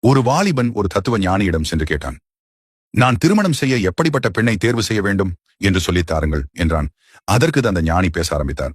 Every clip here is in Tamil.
ஒரு வாலிபன் ஒரு தத்துவ ஞானியிடம் சென்று கேட்டான். நான் திருமணம் செய்ய எப்படிப்பட்ட பெண்ணை தேர்வு செய்ய வேண்டும் என்று சொல்லித் தாருங்கள் என்றான். அதற்கு அந்த ஞானி பேச ஆரம்பித்தார்.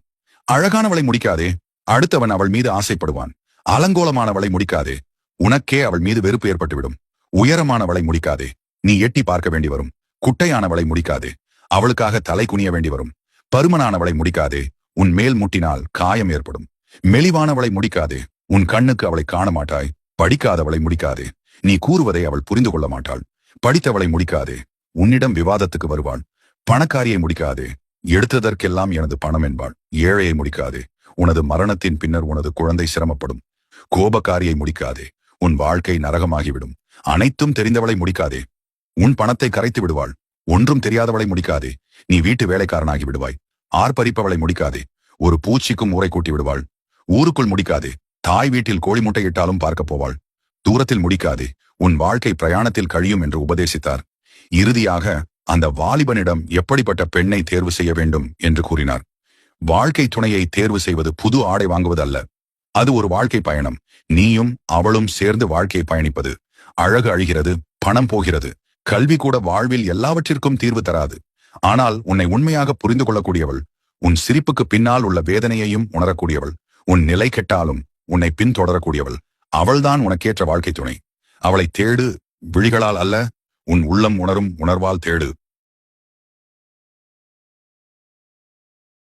அழகானவளை முடிக்காதே, அடுத்தவன் அவள் மீது ஆசைப்படுவான். அலங்கோலமானவளை முடிக்காதே, உனக்கே அவள் மீது வெறுப்பு ஏற்பட்டுவிடும். உயரமானவளை முடிக்காதே, நீ எட்டி பார்க்க வேண்டி வரும். குட்டையானவளை முடிக்காதே, அவளுக்காக தலை குனிய வேண்டி வரும். பருமனானவளை முடிக்காதே, உன் மேல் முட்டினால் காயம் ஏற்படும். மெலிவானவளை முடிக்காதே, உன் கண்ணுக்கு அவளை காண மாட்டாய். படிக்காதவளை முடிக்காதே, நீ கூறுவதை அவள் புரிந்து கொள்ள மாட்டாள். படித்தவளை முடிக்காதே, உன்னிடம் விவாதத்துக்கு வருவாள். பணக்காரியை முடிக்காதே, எடுத்ததற்கெல்லாம் எனது பணம் என்பாள். ஏழையை முடிக்காதே, உனது மரணத்தின் பின்னர் உனது குழந்தை சிரமப்படும். கோபக்காரியை முடிக்காதே, உன் வாழ்க்கை நரகமாகிவிடும். அனைத்தும் தெரிந்தவளை முடிக்காதே, உன் பணத்தை கரைத்து விடுவாள். ஒன்றும் தெரியாதவளை முடிக்காதே, நீ வீட்டு வேலைக்காரனாகி விடுவாய். ஆர்ப்பரிப்பவளை முடிக்காதே, ஒரு பூச்சிக்கும் ஊரை கூட்டி விடுவாள். ஊருக்குள் முடிக்காதே, தாய் வீட்டில் கோழி முட்டையிட்டாலும் பார்க்க போவாள். தூரத்தில் முடிக்காதே, உன் வாழ்க்கை பிரயாணத்தில் கழியும் என்று உபதேசித்தார். இறுதியாக அந்த வாலிபனிடம் எப்படிப்பட்ட பெண்ணை தேர்வு செய்ய வேண்டும் என்று கூறினார். வாழ்க்கை துணையை தேர்வு செய்வது புது ஆடை வாங்குவது அல்ல, அது ஒரு வாழ்க்கை பயணம். நீயும் அவளும் சேர்ந்து வாழ்க்கையை பயணிப்பது. அழகு அழிகிறது, பணம் போகிறது, கல்வி கூட வாழ்வில் எல்லாவற்றிற்கும் தீர்வு தராது. ஆனால் உன்னை உண்மையாக புரிந்து கொள்ளக்கூடியவள், உன் சிரிப்புக்கு பின்னால் உள்ள வேதனையையும் உணரக்கூடியவள், உன் நிலை கெட்டாலும் உன்னை பின்தொடரக்கூடியவள், அவள்தான் உனக்கேற்ற வாழ்க்கை துணை. அவளை தேடு, விழிகளால் அல்ல, உன் உள்ளம் உணரும் உணர்வால் தேடு.